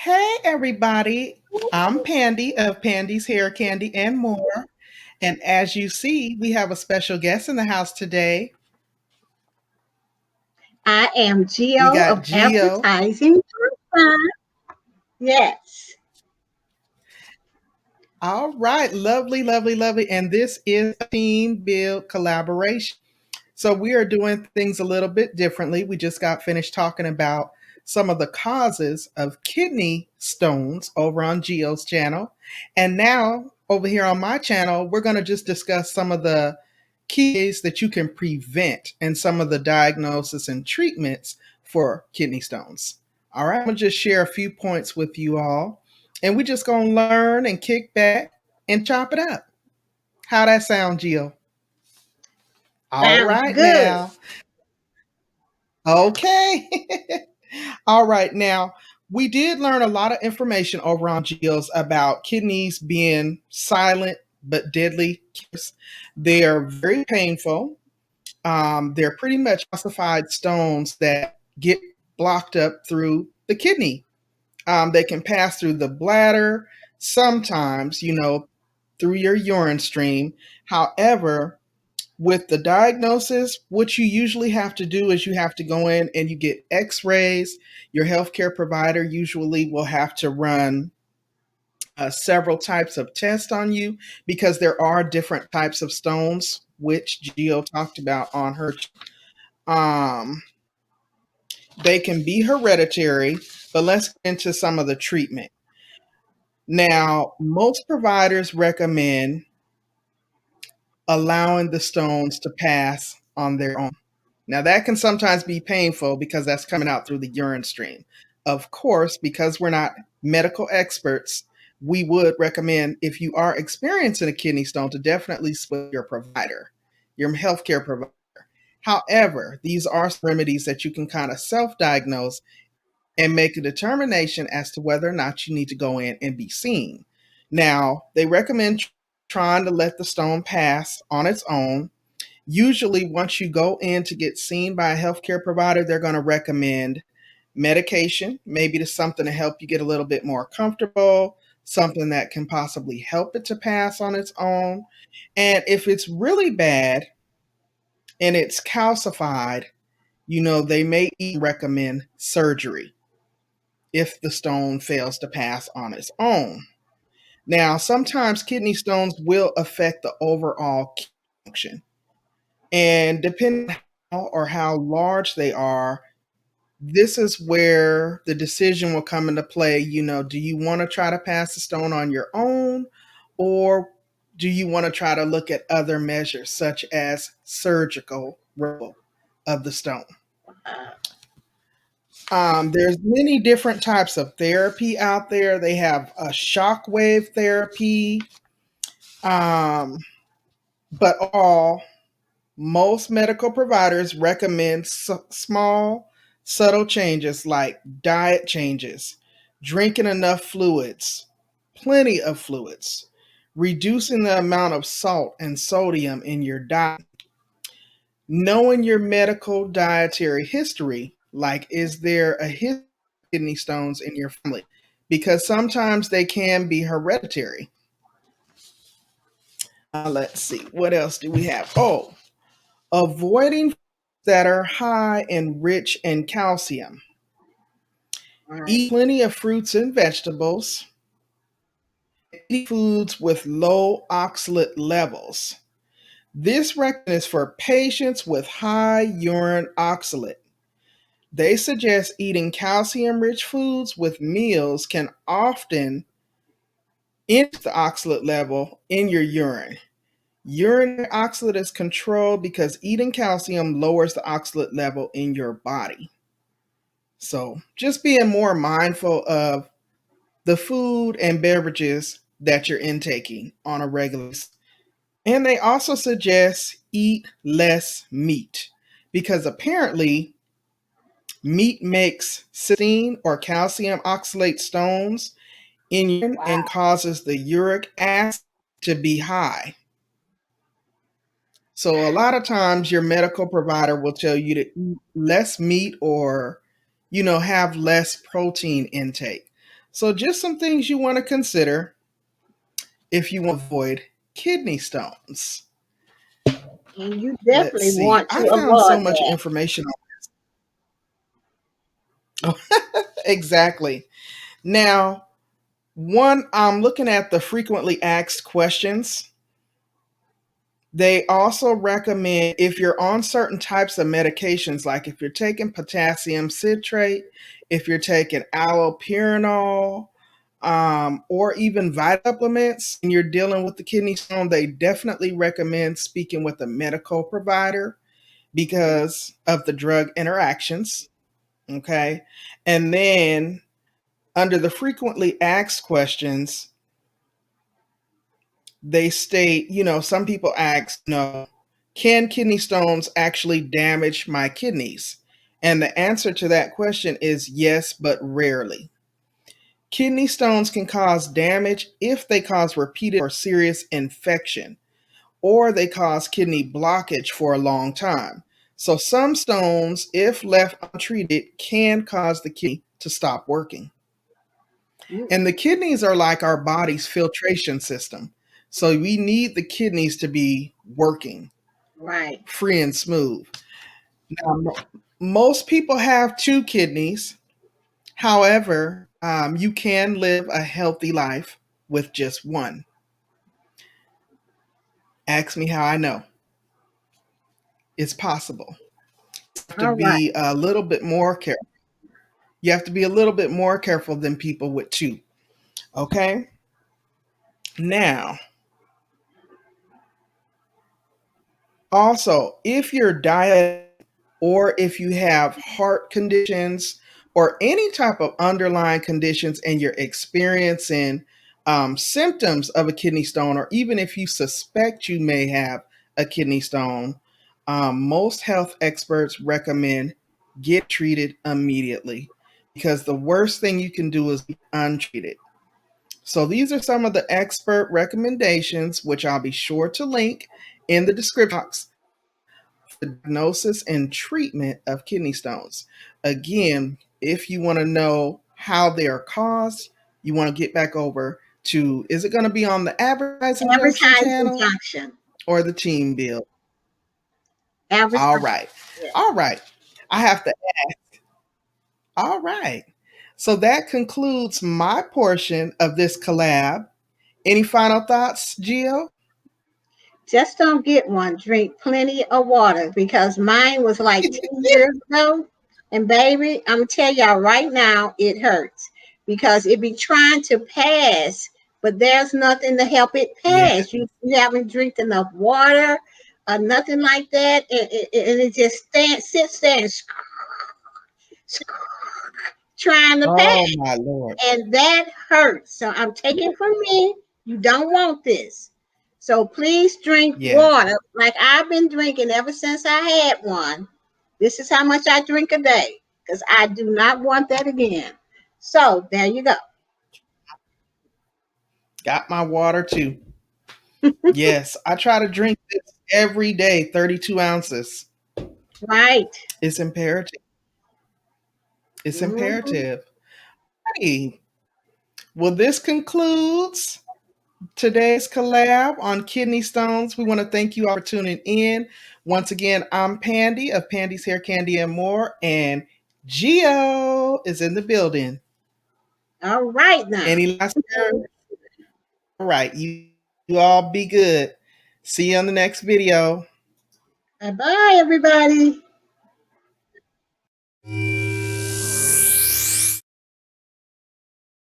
Hey, everybody. I'm Pandi of Pandy's Hair Candy and More. And as you see, we have a special guest in the house today. I am We Geo got of Geo. Advertising. Yes. All right. Lovely, lovely, lovely. And this is a team build collaboration. So we are doing things a little bit differently. We just got finished talking about some of the causes of kidney stones over on Geo's channel. And now over here on my channel, we're going to just discuss some of the key ways that you can prevent and some of the diagnosis and treatments for kidney stones. All right, I'm going to just share a few points with you all. And we're just going to learn and kick back and chop it up. How that sound, Geo? All Sounds right good. now. Okay. All right. Now, we did learn a lot of information over on Geos about kidneys being silent but deadly killers. They are very painful. They're pretty much calcified stones that get blocked up through the kidney. They can pass through the bladder, sometimes, through your urine stream. However, with the diagnosis, what you usually have to do is you have to go in and you get x rays. Your healthcare provider usually will have to run several types of tests on you because there are different types of stones, which Geo talked about on her. Um, they can be hereditary, but let's get into some of the treatment. Now, most providers recommend allowing the stones to pass on their own. Now, that can sometimes be painful because that's coming out through the urine stream. Of course, because we're not medical experts, we would recommend if you are experiencing a kidney stone to definitely speak to your provider, your healthcare provider. However, these are remedies that you can kind of self diagnose and make a determination as to whether or not you need to go in and be seen. Now, they recommend trying to let the stone pass on its own. Usually, once you go in to get seen by a healthcare provider, they're going to recommend medication, maybe to something to help you get a little bit more comfortable, something that can possibly help it to pass on its own. And if it's really bad and it's calcified, they may even recommend surgery if the stone fails to pass on its own. Now, sometimes kidney stones will affect the overall function. And depending on how large they are, this is where the decision will come into play. Do you want to try to pass the stone on your own, or do you want to try to look at other measures such as surgical removal of the stone? There's many different types of therapy out there. They have a shockwave therapy, um, but most medical providers recommend small, subtle changes like diet changes, drinking enough fluids, plenty of fluids, reducing the amount of salt and sodium in your diet, knowing your medical dietary history, like is there a history of kidney stones in your family? Because sometimes they can be hereditary. Let's see, what else do we have? Oh, avoiding foods that are high and rich in calcium. Right. Eat plenty of fruits and vegetables. Eat foods with low oxalate levels. This reckon is for patients with high urine oxalate. They suggest eating calcium rich foods with meals can often increase the oxalate level in your urine. Urinary oxalate is controlled because eating calcium lowers the oxalate level in your body. So, just being more mindful of the food and beverages that you're intaking on a regular basis. And they also suggest eat less meat because apparently meat makes cysteine or calcium oxalate stones in urine Wow. and causes the uric acid to be high. So a lot of times your medical provider will tell you to eat less meat or have less protein intake. So, just some things you want to consider if you want to avoid kidney stones. And you Let's definitely see. want to I found so avoid much that. information on exactly. Now, one, I'm looking at the frequently asked questions. They also recommend if you're on certain types of medications, like if you're taking potassium citrate, if you're taking allopurinol, or even vitamin supplements, and you're dealing with the kidney stone, they definitely recommend speaking with a medical provider because of the drug interactions. Okay. And then under the frequently asked questions, they state, some people ask, can kidney stones actually damage my kidneys? And the answer to that question is yes, but rarely. Kidney stones can cause damage if they cause repeated or serious infection, or they cause kidney blockage for a long time. So some stones, if left untreated, can cause the kidney to stop working. Mm, And the kidneys are like our body's filtration system. So we need the kidneys to be working right. free and smooth. Now, most people have two kidneys. However, you can live a healthy life with just one. Ask me how I know. It's possible. You have to All right. be a little bit more careful. You have to be a little bit more careful than people with two. Okay? Now, also, if you're diabetic or if you have heart conditions or any type of underlying conditions and you're experiencing symptoms of a kidney stone, or even if you suspect you may have a kidney stone, most health experts recommend get treated immediately because the worst thing you can do is be untreated. So these are some of the expert recommendations, which I'll be sure to link in the description box, for the diagnosis and treatment of kidney stones. Again, if you want to know how they are caused, you want to get back over to, is it going to be on the Advertising Junction Advertising channel junction. or the Team Bill? All Advertising. right. All right. I have to, all right. So that concludes my portion of this collab. Any final thoughts, Gio? Just don't get one. Drink plenty of water because mine was like 2 years ago. And baby, I'm gonna tell y'all right now, it hurts because it be trying to pass, but there's nothing to help it Yeah. pass. You haven't drank enough water or nothing like that, and it just sits there and trying to pass, Oh my Lord. and that hurts. So I'm taking from me. You don't want this. So please drink Yeah. water like I've been drinking ever since I had one. This is how much I drink a day because I do not want that again. So there you go. Got my water too. Yes, I try to drink this every day, 32 ounces. Right. It's imperative. It's Mhm. imperative. Hey, well, this concludes today's collab on kidney stones. We want to thank you all for tuning in. Once again, I'm Pandi of Pandi's Hair Candy and More, and Geo is in the building. All right now. Any last words? All right, you all be good. See you on the next video. Bye bye, everybody.